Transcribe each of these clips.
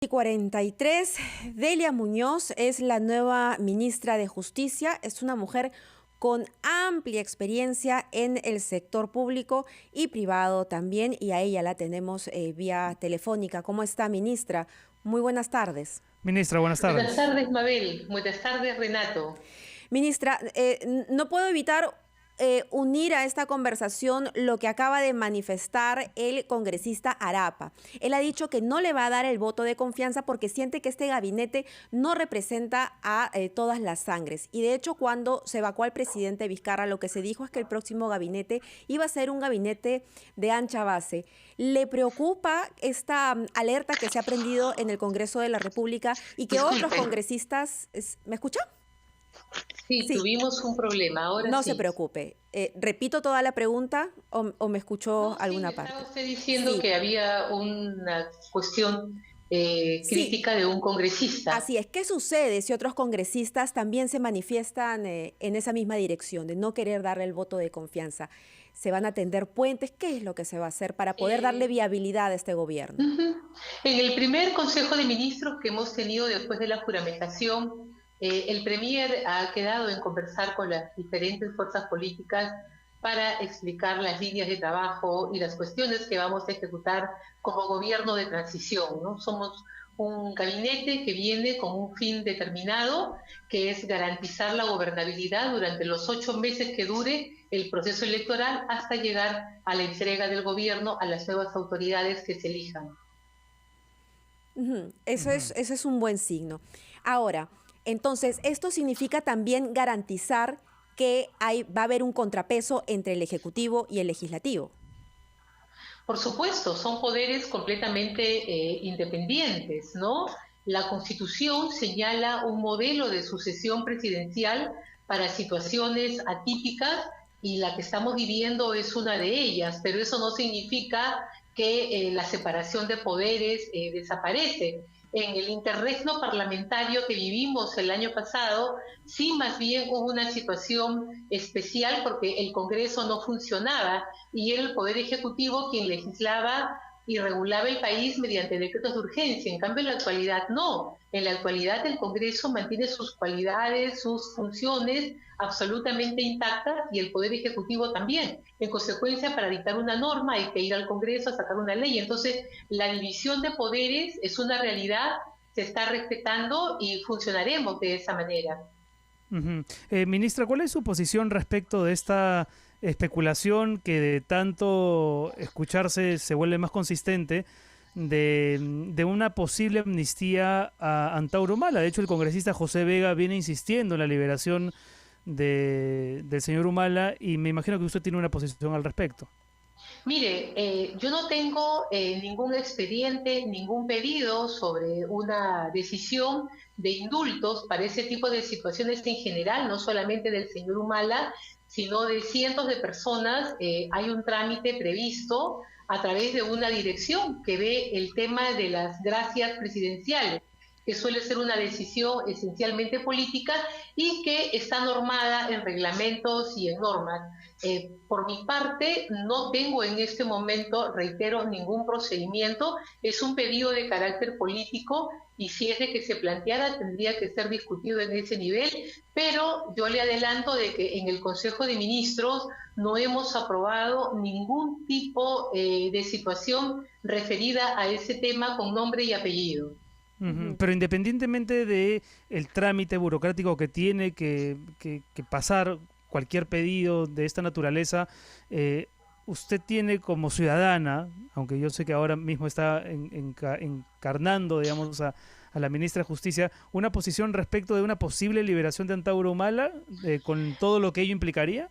Y 43, Delia Muñoz es la nueva ministra de Justicia. Es una mujer con amplia experiencia en el sector público y privado también, y a ella la tenemos vía telefónica. ¿Cómo está, ministra? Muy buenas tardes. Ministra, buenas Buenas tardes. tardes, Mabel. Buenas tardes, Renato. Ministra, no puedo evitar unir a esta conversación lo que acaba de manifestar el congresista Arapa. Él ha dicho que no le va a dar el voto de confianza porque siente que este gabinete no representa a todas las sangres. Y de hecho, cuando se evacuó al presidente Vizcarra, lo que se dijo es que el próximo gabinete iba a ser un gabinete de ancha base. ¿Le preocupa esta alerta que se ha prendido en el Congreso de la República y que otros Disculpe. congresistas... ¿Me escucha? Sí, Sí. tuvimos un problema, ahora No se sí. preocupe. ¿Repito toda la pregunta o me escuchó No, sí, alguna me estaba parte? usted diciendo Sí, que había una cuestión sí, crítica de un congresista. así es. ¿Qué sucede si otros congresistas también se manifiestan en esa misma dirección de no querer darle el voto de confianza? ¿Se van a tender puentes? ¿Qué es lo que se va a hacer para poder darle Eh, viabilidad a este gobierno? Ujú. En el primer Consejo de Ministros que hemos tenido después de la juramentación, el Premier ha quedado en conversar con las diferentes fuerzas políticas para explicar las líneas de trabajo y las cuestiones que vamos a ejecutar como gobierno de transición, ¿no? Somos un gabinete que viene con un fin determinado, que es garantizar la gobernabilidad durante los 8 meses que dure el proceso electoral hasta llegar a la entrega del gobierno a las nuevas autoridades que se elijan. Ujú, Ujú. eso es un buen signo. Ahora, entonces, esto significa también garantizar que va a haber un contrapeso entre el Ejecutivo y el Legislativo. Por supuesto, son poderes completamente independientes, ¿no? La Constitución señala un modelo de sucesión presidencial para situaciones atípicas y la que estamos viviendo es una de ellas, pero eso no significa que la separación de poderes desaparece. En el interregno parlamentario que vivimos el año pasado, sí más bien hubo una situación especial porque el Congreso no funcionaba y era el Poder Ejecutivo quien legislaba y regulaba el país mediante decretos de urgencia. En cambio, en la actualidad no. En la actualidad el Congreso mantiene sus cualidades, sus funciones absolutamente intactas y el Poder Ejecutivo también. En consecuencia, para dictar una norma hay que ir al Congreso a sacar una ley. Entonces, la división de poderes es una realidad, se está respetando y funcionaremos de esa manera. Ujú. Ministra, ¿cuál es su posición respecto de esta especulación que de tanto escucharse se vuelve más consistente de una posible amnistía a Antauro Humala? De hecho, el congresista José Vega viene insistiendo en la liberación del señor Humala y me imagino que usted tiene una posición al respecto. Mire, yo no tengo ningún expediente, ningún pedido sobre una decisión de indultos para ese tipo de situaciones en general, no solamente del señor Humala, sino de cientos de personas. Hay un trámite previsto a través de una dirección que ve el tema de las gracias presidenciales, que suele ser una decisión esencialmente política y que está normada en reglamentos y en normas. Por mi parte, no tengo en este momento, reitero, ningún procedimiento. Es un pedido de carácter político y si es de que se planteara, tendría que ser discutido en ese nivel. Pero yo le adelanto de que en el Consejo de Ministros no hemos aprobado ningún tipo de situación referida a ese tema con nombre y apellido. Ujú. Ujú. Pero independientemente de el trámite burocrático que tiene que pasar cualquier pedido de esta naturaleza, usted tiene como ciudadana, aunque yo sé que ahora mismo está encarnando, digamos, a la ministra de Justicia, una posición respecto de una posible liberación de Antauro Humala, con todo lo que ello implicaría.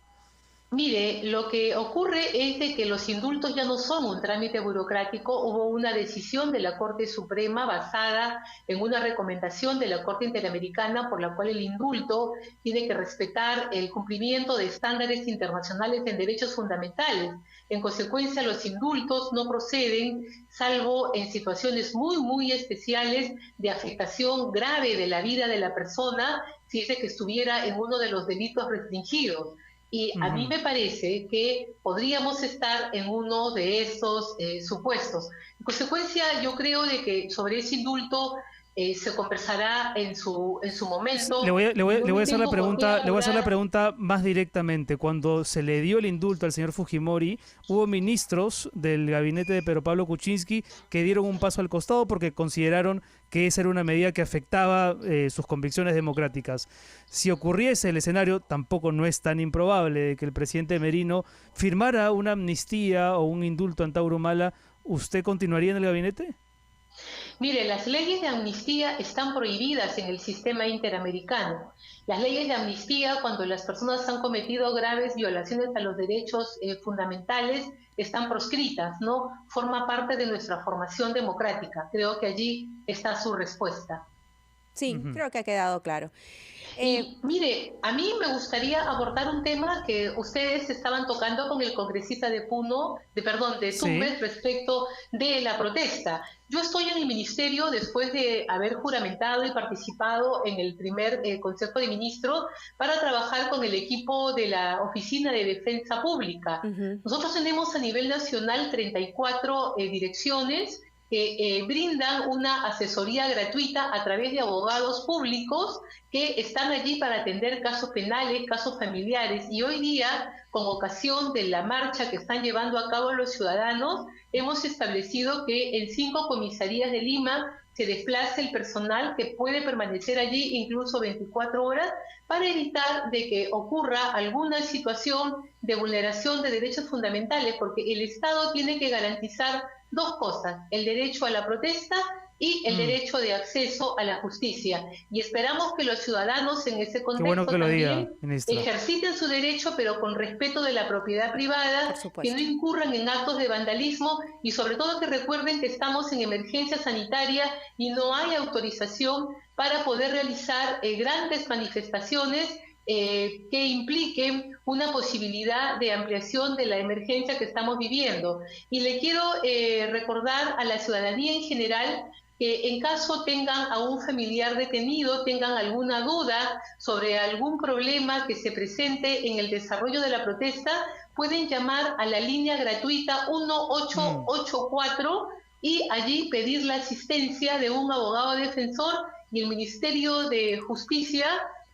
Mire, lo que ocurre es de que los indultos ya no son un trámite burocrático, hubo una decisión de la Corte Suprema basada en una recomendación de la Corte Interamericana por la cual el indulto tiene que respetar el cumplimiento de estándares internacionales en derechos fundamentales. En consecuencia, los indultos no proceden salvo en situaciones muy, muy especiales de afectación grave de la vida de la persona si es de que estuviera en uno de los delitos restringidos. Y a mí me parece que podríamos estar en uno de esos supuestos. En consecuencia, yo creo de que sobre ese indulto se conversará en su momento. Le voy a hacer la pregunta, le voy a hacer la apurar. pregunta más directamente. Cuando se le dio el indulto al señor Fujimori, hubo ministros del gabinete de Pedro Pablo Kuczynski que dieron un paso al costado porque consideraron que esa era una medida que afectaba sus convicciones democráticas. Si ocurriese el escenario, tampoco no es tan improbable de que el presidente Merino firmara una amnistía o un indulto a Antauro Humala. ¿Usted continuaría en el gabinete? Mire, las leyes de amnistía están prohibidas en el sistema interamericano. Las leyes de amnistía, cuando las personas han cometido graves violaciones a los derechos fundamentales, están proscritas, ¿no? Forma parte de nuestra formación democrática. Creo que allí está su respuesta. Sí, creo que ha quedado claro. Y mire, a mí me gustaría abordar un tema que ustedes estaban tocando con el congresista de Tumbes respecto de la protesta. Yo estoy en el ministerio después de haber juramentado y participado en el primer Consejo de Ministros para trabajar con el equipo de la Oficina de Defensa Pública. Nosotros tenemos a nivel nacional 34 direcciones que brindan una asesoría gratuita a través de abogados públicos que están allí para atender casos penales, casos familiares. Y hoy día, con ocasión de la marcha que están llevando a cabo los ciudadanos, hemos establecido que en 5 comisarías de Lima se desplace el personal que puede permanecer allí incluso 24 horas para evitar de que ocurra alguna situación de vulneración de derechos fundamentales, porque el Estado tiene que garantizar 2 cosas: el derecho a la protesta y el derecho de acceso a la justicia. Y esperamos que los ciudadanos en ese contexto también ejerciten su derecho, pero con respeto de la propiedad privada, que no incurran en actos de vandalismo y sobre todo que recuerden que estamos en emergencia sanitaria y no hay autorización para poder realizar grandes manifestaciones que impliquen una posibilidad de ampliación de la emergencia que estamos viviendo. Y le quiero recordar a la ciudadanía en general que en caso tengan a un familiar detenido, tengan alguna duda sobre algún problema que se presente en el desarrollo de la protesta, pueden llamar a la línea gratuita 1884 y allí pedir la asistencia de un abogado defensor, y el Ministerio de Justicia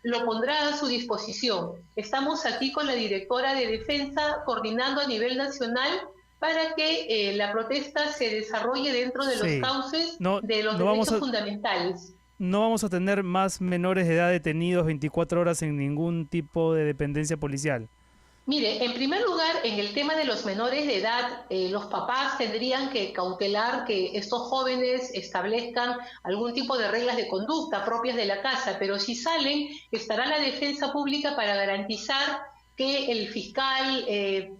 lo pondrá a su disposición. Estamos aquí con la directora de Defensa coordinando a nivel nacional para que la protesta se desarrolle dentro de los cauces de los derechos fundamentales. No vamos a tener más menores de edad detenidos 24 horas en ningún tipo de dependencia policial. Mire, en primer lugar, en el tema de los menores de edad, los papás tendrían que cautelar que estos jóvenes establezcan algún tipo de reglas de conducta propias de la casa, pero si salen, estará la defensa pública para garantizar que el fiscal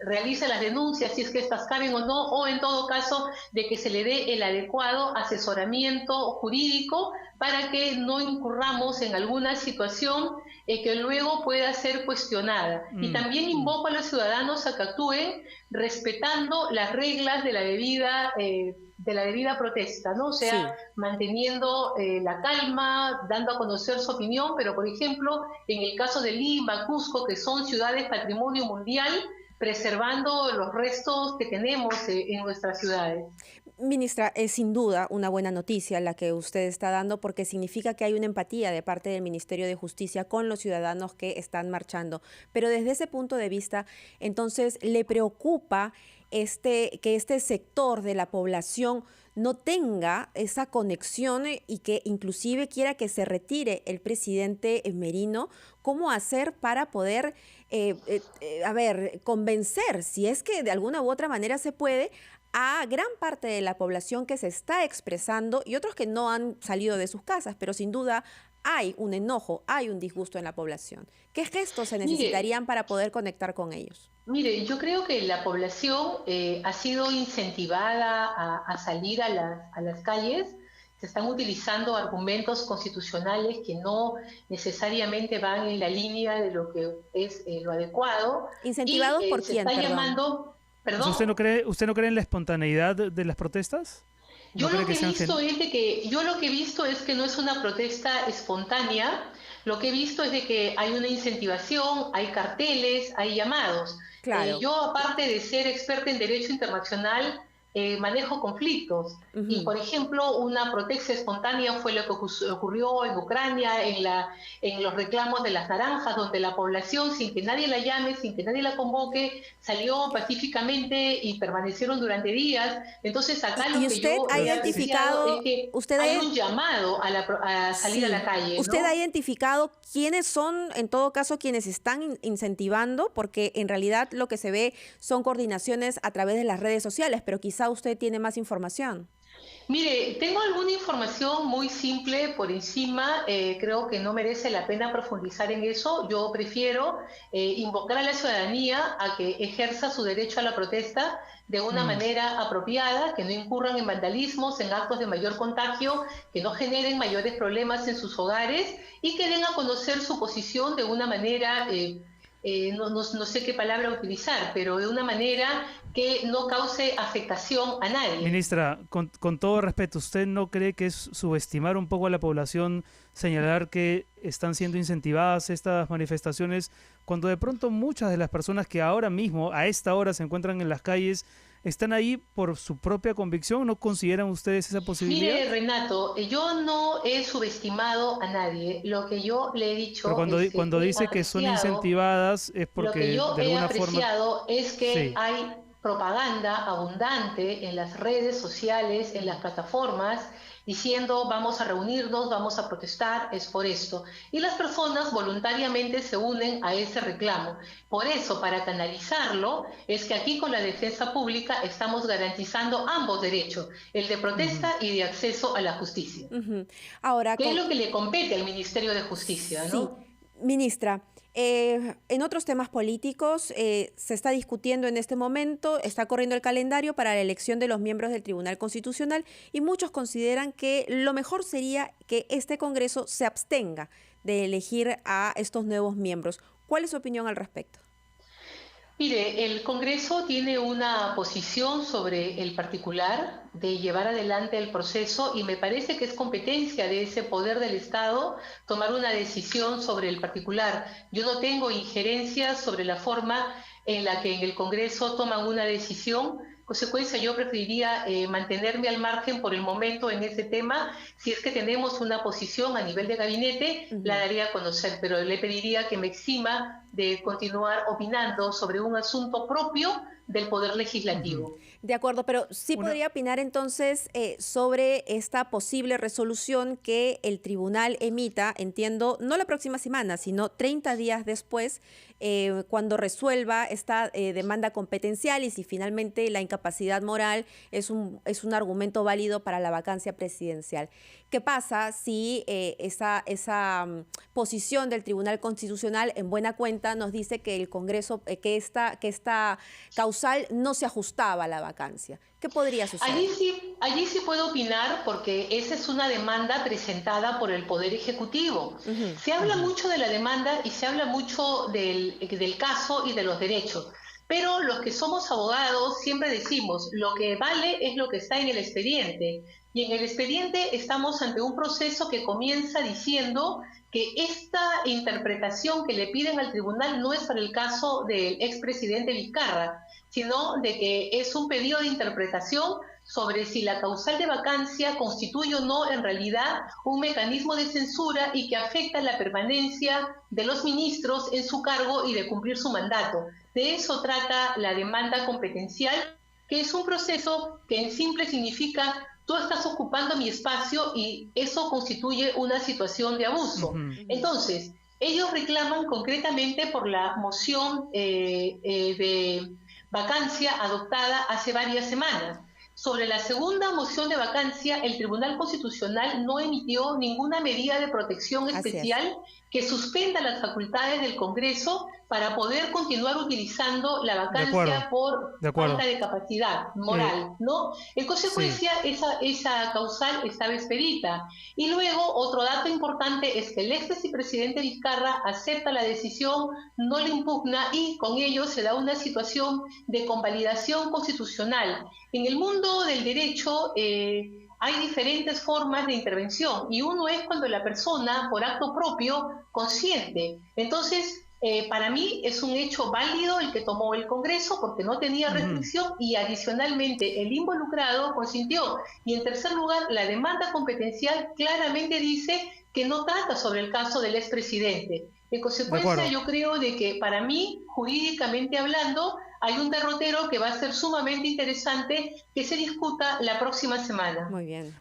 realice las denuncias, si es que estas caben o no, o en todo caso de que se le dé el adecuado asesoramiento jurídico para que no incurramos en alguna situación que luego pueda ser cuestionada. Y también invoco a los ciudadanos a que actúen respetando las reglas de la debida protesta, ¿no? O sea, manteniendo la calma, dando a conocer su opinión, pero por ejemplo, en el caso de Lima, Cusco, que son ciudades patrimonio mundial, preservando los restos que tenemos en nuestras ciudades. Ministra, es sin duda una buena noticia la que usted está dando, porque significa que hay una empatía de parte del Ministerio de Justicia con los ciudadanos que están marchando. Pero desde ese punto de vista, entonces, ¿le preocupa que este sector de la población no tenga esa conexión y que inclusive quiera que se retire el presidente Merino? ¿Cómo hacer para poder, convencer, si es que de alguna u otra manera se puede, a gran parte de la población que se está expresando y otros que no han salido de sus casas, pero sin duda hay un enojo, hay un disgusto en la población? ¿Qué gestos se necesitarían para poder conectar con ellos? Mire, yo creo que la población ha sido incentivada a salir a las calles. Se están utilizando argumentos constitucionales que no necesariamente van en la línea de lo que es lo adecuado. ¿Incentivados por quién? Se está llamando... ¿Perdón? ¿Usted no cree en la espontaneidad de las protestas? ¿No cree que sean Yo lo que he visto es que no es una protesta espontánea. Lo que he visto es de que hay una incentivación, hay carteles, hay llamados. Claro. Yo, aparte de ser experta en derecho internacional, manejo conflictos. Y, por ejemplo, una protesta espontánea fue lo que ocurrió en Ucrania, en los reclamos de las naranjas, donde la población, sin que nadie la llame, sin que nadie la convoque, salió pacíficamente y permanecieron durante días. Entonces, acá lo ¿Y que usted yo ha he apreciado identificado, es que usted hay un llamado a salir a sí, la calle, usted ¿no? ha identificado quiénes son, en todo caso, quienes están incentivando? Porque en realidad lo que se ve son coordinaciones a través de las redes sociales, pero quizá usted tiene más información. Mire, tengo alguna información muy simple por encima, creo que no merece la pena profundizar en eso. Yo prefiero invocar a la ciudadanía a que ejerza su derecho a la protesta de una manera apropiada, que no incurran en vandalismos, en actos de mayor contagio, que no generen mayores problemas en sus hogares y que den a conocer su posición de una manera, no sé qué palabra utilizar, pero de una manera que no cause afectación a nadie. Ministra, con todo respeto, ¿usted no cree que es subestimar un poco a la población señalar que están siendo incentivadas estas manifestaciones cuando de pronto muchas de las personas que ahora mismo, a esta hora, se encuentran en las calles, están ahí por su propia convicción? ¿No consideran ustedes esa posibilidad? Mire, Renato, yo no he subestimado a nadie. Lo que yo le he dicho Pero es que cuando dice que son incentivadas es lo que porque yo de he alguna forma... apreciado es que Sí. hay propaganda abundante en las redes sociales, en las plataformas, diciendo vamos a reunirnos, vamos a protestar, es por esto. Y las personas voluntariamente se unen a ese reclamo. Por eso, para canalizarlo, es que aquí con la defensa pública estamos garantizando ambos derechos, el de protesta y de acceso a la justicia. Ahora, ¿Qué es lo que le compete al Ministerio de Justicia, sí, no? ministra, en otros temas políticos se está discutiendo en este momento, está corriendo el calendario para la elección de los miembros del Tribunal Constitucional y muchos consideran que lo mejor sería que este Congreso se abstenga de elegir a estos nuevos miembros. ¿Cuál es su opinión al respecto? Mire, el Congreso tiene una posición sobre el particular de llevar adelante el proceso y me parece que es competencia de ese poder del Estado tomar una decisión sobre el particular. Yo no tengo injerencia sobre la forma en la que en el Congreso toman una decisión. En consecuencia, yo preferiría mantenerme al margen por el momento en ese tema. Si es que tenemos una posición a nivel de gabinete, la daría a conocer, pero le pediría que me exima de continuar opinando sobre un asunto propio del Poder Legislativo. De acuerdo, pero sí podría opinar entonces sobre esta posible resolución que el tribunal emita, entiendo, no la próxima semana, sino 30 días después, cuando resuelva esta demanda competencial y si finalmente la incapacidad moral es un argumento válido para la vacancia presidencial. ¿Qué pasa si esa posición del Tribunal Constitucional en buena cuenta nos dice que el Congreso, que esta causal no se ajustaba a la vacancia? ¿Qué podría suceder? Allí sí puedo opinar porque esa es una demanda presentada por el Poder Ejecutivo. Se habla mucho de la demanda y se habla mucho del caso y de los derechos. Pero los que somos abogados siempre decimos, lo que vale es lo que está en el expediente. Y en el expediente estamos ante un proceso que comienza diciendo que esta interpretación que le piden al tribunal no es para el caso del expresidente Vizcarra, sino de que es un pedido de interpretación sobre si la causal de vacancia constituye o no en realidad un mecanismo de censura y que afecta la permanencia de los ministros en su cargo y de cumplir su mandato. De eso trata la demanda competencial, que es un proceso que en simple significa tú estás ocupando mi espacio y eso constituye una situación de abuso. Entonces, ellos reclaman concretamente por la moción de vacancia adoptada hace varias semanas. Sobre la segunda moción de vacancia, el Tribunal Constitucional no emitió ninguna medida de protección especial que suspenda las facultades del Congreso para poder continuar utilizando la vacancia por falta de capacidad moral, ¿no? En consecuencia, esa causal estaba expedita. Y luego, otro dato importante es que el expresidente Vizcarra acepta la decisión, no la impugna y con ello se da una situación de convalidación constitucional. En el mundo del derecho hay diferentes formas de intervención y uno es cuando la persona, por acto propio, consiente. Entonces, para mí es un hecho válido el que tomó el Congreso porque no tenía restricción y adicionalmente el involucrado consintió. Y en tercer lugar, la demanda competencial claramente dice que no trata sobre el caso del expresidente. En consecuencia, yo creo de que para mí, jurídicamente hablando, hay un derrotero que va a ser sumamente interesante que se discuta la próxima semana. Muy bien.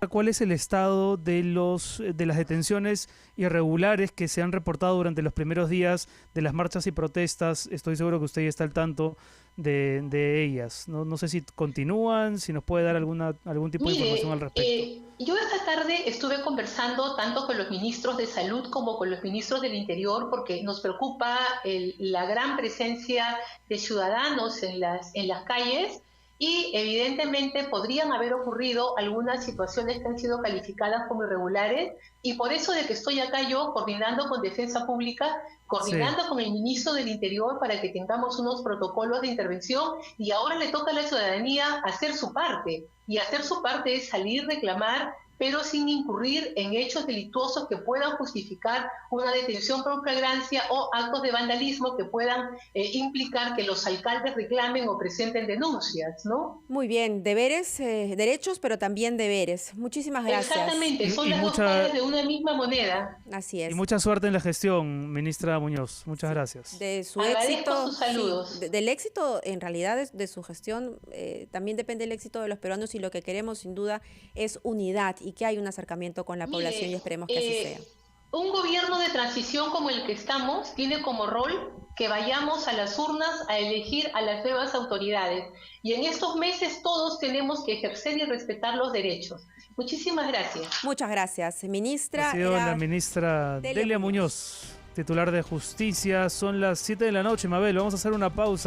¿Cuál es el estado de las detenciones irregulares que se han reportado durante los primeros días de las marchas y protestas? Estoy seguro que usted ya está al tanto de ellas. No sé si continúan, si nos puede dar algún tipo de información al respecto. Yo esta tarde estuve conversando tanto con los ministros de Salud como con los ministros del Interior porque nos preocupa la gran presencia de ciudadanos en las calles. Y evidentemente podrían haber ocurrido algunas situaciones que han sido calificadas como irregulares y por eso de que estoy acá yo coordinando con Defensa Pública, coordinando con el ministro del Interior para que tengamos unos protocolos de intervención y ahora le toca a la ciudadanía hacer su parte y hacer su parte es salir, reclamar, pero sin incurrir en hechos delictuosos que puedan justificar una detención por flagrancia o actos de vandalismo que puedan implicar que los alcaldes reclamen o presenten denuncias, ¿no? Muy bien, deberes, derechos, pero también deberes. Muchísimas gracias. Exactamente, son las dos caras de una misma moneda. Así es. Y mucha suerte en la gestión, ministra Muñoz. Muchas gracias. De su Agradezco éxito, sus saludos. sí, del éxito, en realidad, de su gestión, también depende el éxito de los peruanos y lo que queremos, sin duda, es unidad y que hay un acercamiento con la población y esperemos que así sea. Un gobierno de transición como el que estamos tiene como rol que vayamos a las urnas a elegir a las nuevas autoridades. Y en estos meses todos tenemos que ejercer y respetar los derechos. Muchísimas gracias. Muchas gracias, ministra. Ha sido la ministra Delia Muñoz, titular de Justicia. Son las 7 de la noche, Mabel. Vamos a hacer una pausa.